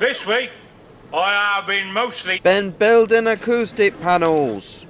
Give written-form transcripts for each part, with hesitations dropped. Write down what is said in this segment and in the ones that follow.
This week, I have been mostly been building acoustic panels.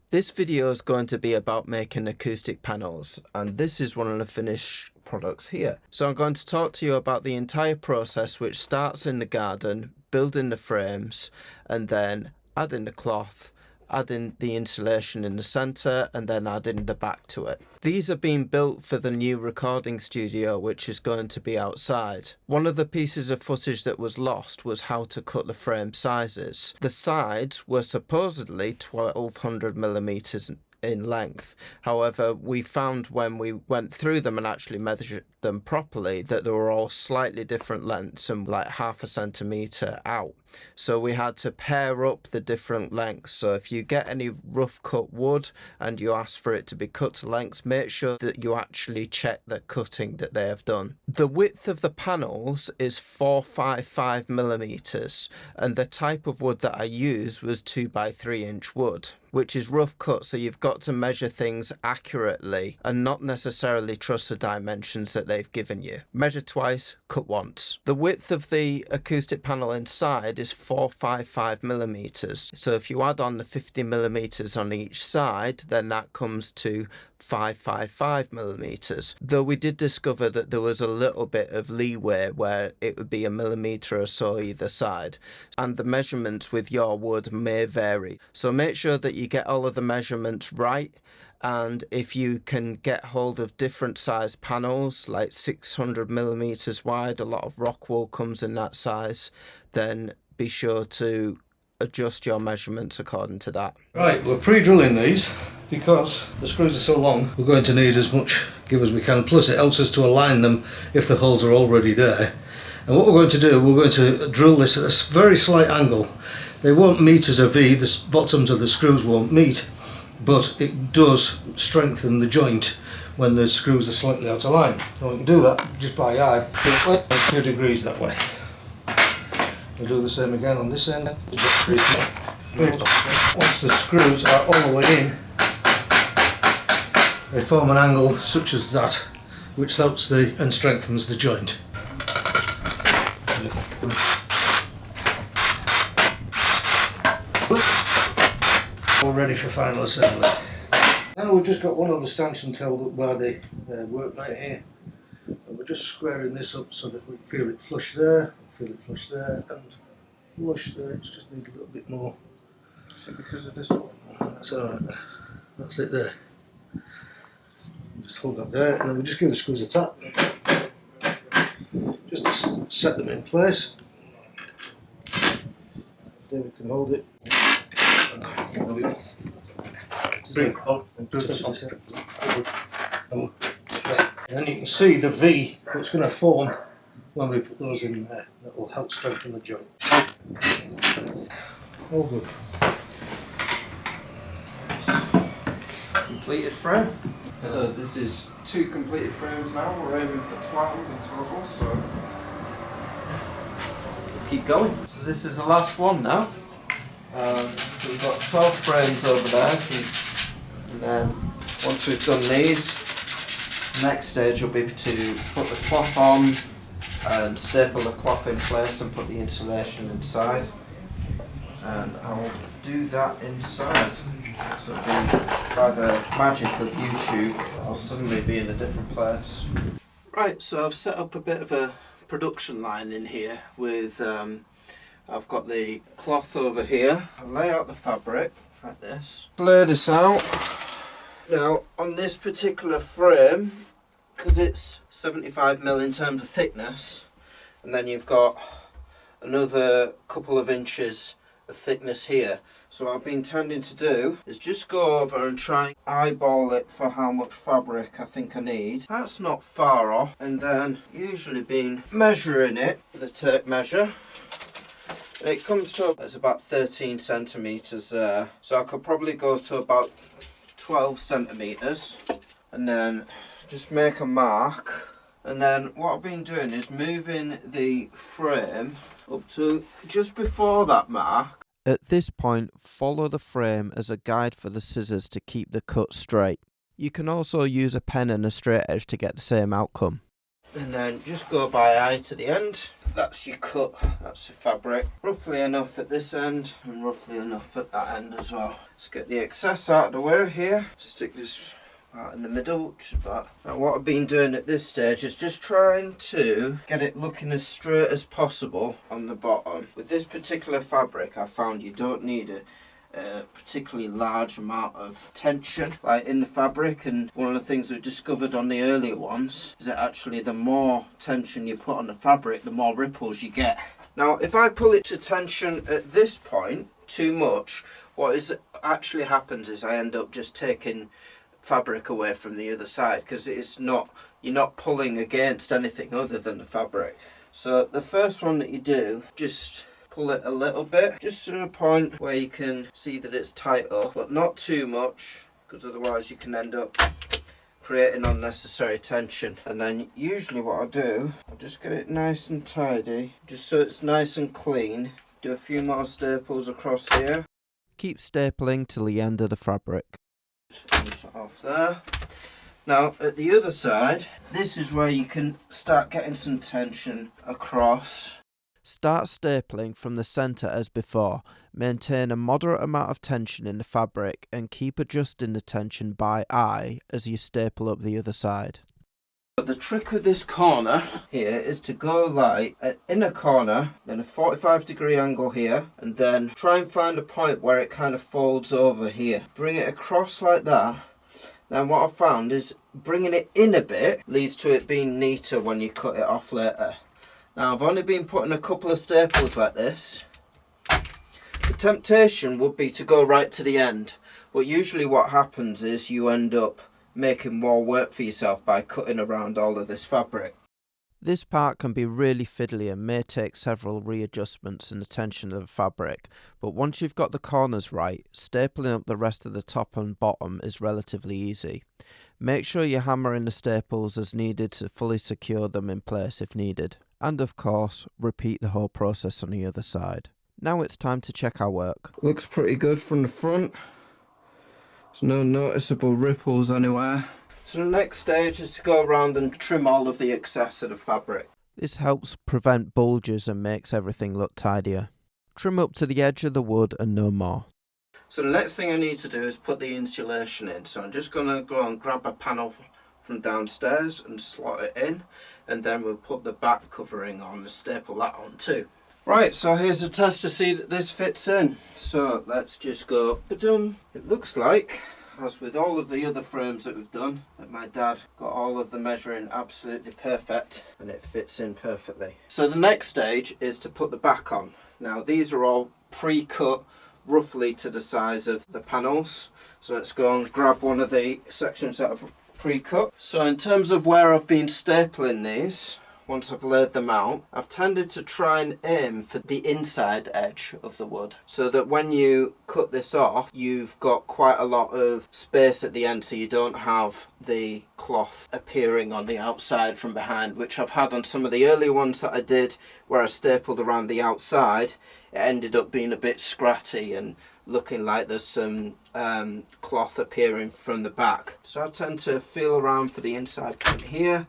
This video is going to be about making acoustic panels, and this is one of the finished products here. So I'm going to talk to you about the entire process, which starts in the garden, building the frames, and then adding the cloth, adding the insulation in the centre, and then adding the back to it. These are being built for the new recording studio, which is going to be outside. One of the pieces of footage that was lost was how to cut the frame sizes. The sides were supposedly 1200 millimeters in length. However, we found when we went through them and actually measured them properly that they were all slightly different lengths and like 0.5 centimetre out. So we had to pair up the different lengths. So if you get any rough cut wood and you ask for it to be cut to lengths, make sure that you actually check the cutting that they have done. The width of the panels is 455 millimeters, and the type of wood that I used was 2x3 inch wood, which is rough cut, so you've got to measure things accurately and not necessarily trust the dimensions that they've given you. Measure twice, cut once. The width of the acoustic panel inside is 455 millimeters. So if you add on the 50 millimeters on each side, then that comes to 555 millimeters. Though we did discover that there was a little bit of leeway where it would be a millimeter or so either side, and the measurements with your wood may vary. So make sure that you get all of the measurements right. And if you can get hold of different size panels, like 600 millimeters wide, a lot of rock wool comes in that size, then be sure to adjust your measurements according to that. Right, we're pre-drilling these because the screws are so long. We're going to need as much give as we can, plus it helps us to align them if the holes are already there. And what we're going to do, we're going to drill this at a very slight angle. They won't meet as a V, the bottoms of the screws won't meet, but it does strengthen the joint when the screws are slightly out of line. So we can do that just by eye, 2 degrees that way. We'll do the same again on this end. Once the screws are all the way in, they form an angle such as that, which helps and strengthens the joint. All ready for final assembly. Now we've just got one other stanchion held up by the workmate here. And we're just squaring this up so that we can feel it flush there, and flush there. It's just need a little bit more. Is it because of this one? That's alright. That's it there. Just hold that there, and then we just give the screws a tap. Just to set them in place. David can hold it. And then you can see the V that's going to form when we put those in there. That will help strengthen the joint. All good. Completed frame. So this is 2 completed frames now. We're aiming for 12 in total, so we'll keep going. So this is the last one now. So we've got 12 frames over there, and then once we've done these, the next stage will be to put the cloth on and staple the cloth in place and put the insulation inside, and I'll do that inside. So it'll be by the magic of YouTube, I'll suddenly be in a different place. Right, so I've set up a bit of a production line in here with I've got the cloth over here. I lay out the fabric like this. Lay this out. Now on this particular frame, because it's 75mm in terms of thickness, and then you've got another couple of inches of thickness here. So what I've been tending to do is just go over and try and eyeball it for how much fabric I think I need. That's not far off, and then usually been measuring it with a tape measure. It comes to it's about 13 centimeters there, so I could probably go to about 12 centimeters and then just make a mark, and then what I've been doing is moving the frame up to just before that mark. At this point, follow the frame as a guide for the scissors to keep the cut straight. You can also use a pen and a straight edge to get the same outcome. And then just go by eye to the end. That's your cut, that's the fabric. Roughly enough at this end and roughly enough at that end as well. Let's get the excess out of the way here. Stick this out in the middle, which is about. Now what I've been doing at this stage is just trying to get it looking as straight as possible on the bottom. With this particular fabric, I found you don't need a particularly large amount of tension like in the fabric, and one of the things we've discovered on the earlier ones is that actually the more tension you put on the fabric, the more ripples you get. Now if I pull it to tension at this point too much, what is actually happens is I end up just taking fabric away from the other side, because it's not, you're not pulling against anything other than the fabric. So the first one that you do, just pull it a little bit, just to a point where you can see that it's tight up, but not too much, because otherwise you can end up creating unnecessary tension. And then usually what I do, I'll just get it nice and tidy, just so it's nice and clean. Do a few more staples across here. Keep stapling till the end of the fabric. Just finish it off there. Now at the other side, this is where you can start getting some tension across. Start stapling from the centre as before. Maintain a moderate amount of tension in the fabric and keep adjusting the tension by eye as you staple up the other side. But the trick with this corner here is to go like an inner corner, then a 45-degree angle here, and then try and find a point where it kind of folds over here. Bring it across like that. Then what I've found is bringing it in a bit leads to it being neater when you cut it off later. Now I've only been putting a couple of staples like this. The temptation would be to go right to the end, but usually what happens is you end up making more work for yourself by cutting around all of this fabric. This part can be really fiddly and may take several readjustments in the tension of the fabric, but once you've got the corners right, stapling up the rest of the top and bottom is relatively easy. Make sure you hammer in the staples as needed to fully secure them in place if needed. And of course, repeat the whole process on the other side. Now it's time to check our work. Looks pretty good from the front. There's no noticeable ripples anywhere. So the next stage is to go around and trim all of the excess of the fabric. This helps prevent bulges and makes everything look tidier. Trim up to the edge of the wood and no more. So the next thing I need to do is put the insulation in. So I'm just going to go and grab a panel from downstairs and slot it in, and then we'll put the back covering on and staple that on too. Right, so here's a test to see that this fits in. So let's just go ba-dum. It looks like, as with all of the other frames that we've done, that my dad got all of the measuring absolutely perfect and it fits in perfectly. So the next stage is to put the back on. Now these are all pre-cut roughly to the size of the panels. So let's go and grab one of the sections that I've pre-cut. So in terms of where I've been stapling these, once I've laid them out, I've tended to try and aim for the inside edge of the wood, so that when you cut this off, you've got quite a lot of space at the end, so you don't have the cloth appearing on the outside from behind, which I've had on some of the earlier ones that I did, where I stapled around the outside. It ended up being a bit scratty and looking like there's some cloth appearing from the back. So I tend to feel around for the inside point here,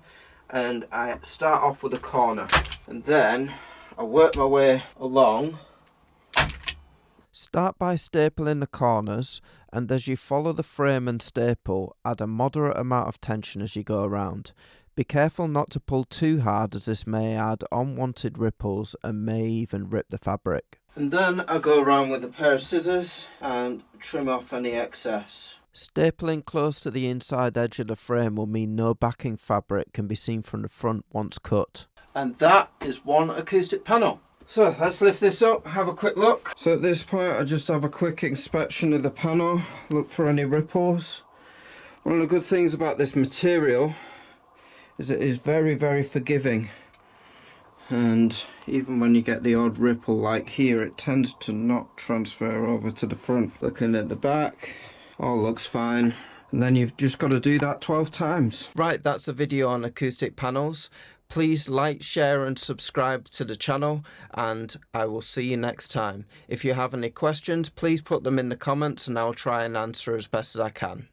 and I start off with a corner, and then I work my way along. Start by stapling the corners, and as you follow the frame and staple, add a moderate amount of tension as you go around. Be careful not to pull too hard, as this may add unwanted ripples and may even rip the fabric. And then I go around with a pair of scissors and trim off any excess. Stapling close to the inside edge of the frame will mean no backing fabric can be seen from the front once cut. And that is one acoustic panel. So let's lift this up, have a quick look. So at this point I just have a quick inspection of the panel, look for any ripples. One of the good things about this material is it is very, very forgiving. And even when you get the odd ripple like here, it tends to not transfer over to the front. Looking at the back, all looks fine. And then you've just got to do that 12 times. Right, that's a video on acoustic panels. Please like, share and subscribe to the channel, and I will see you next time. If you have any questions, please put them in the comments and I'll try and answer as best as I can.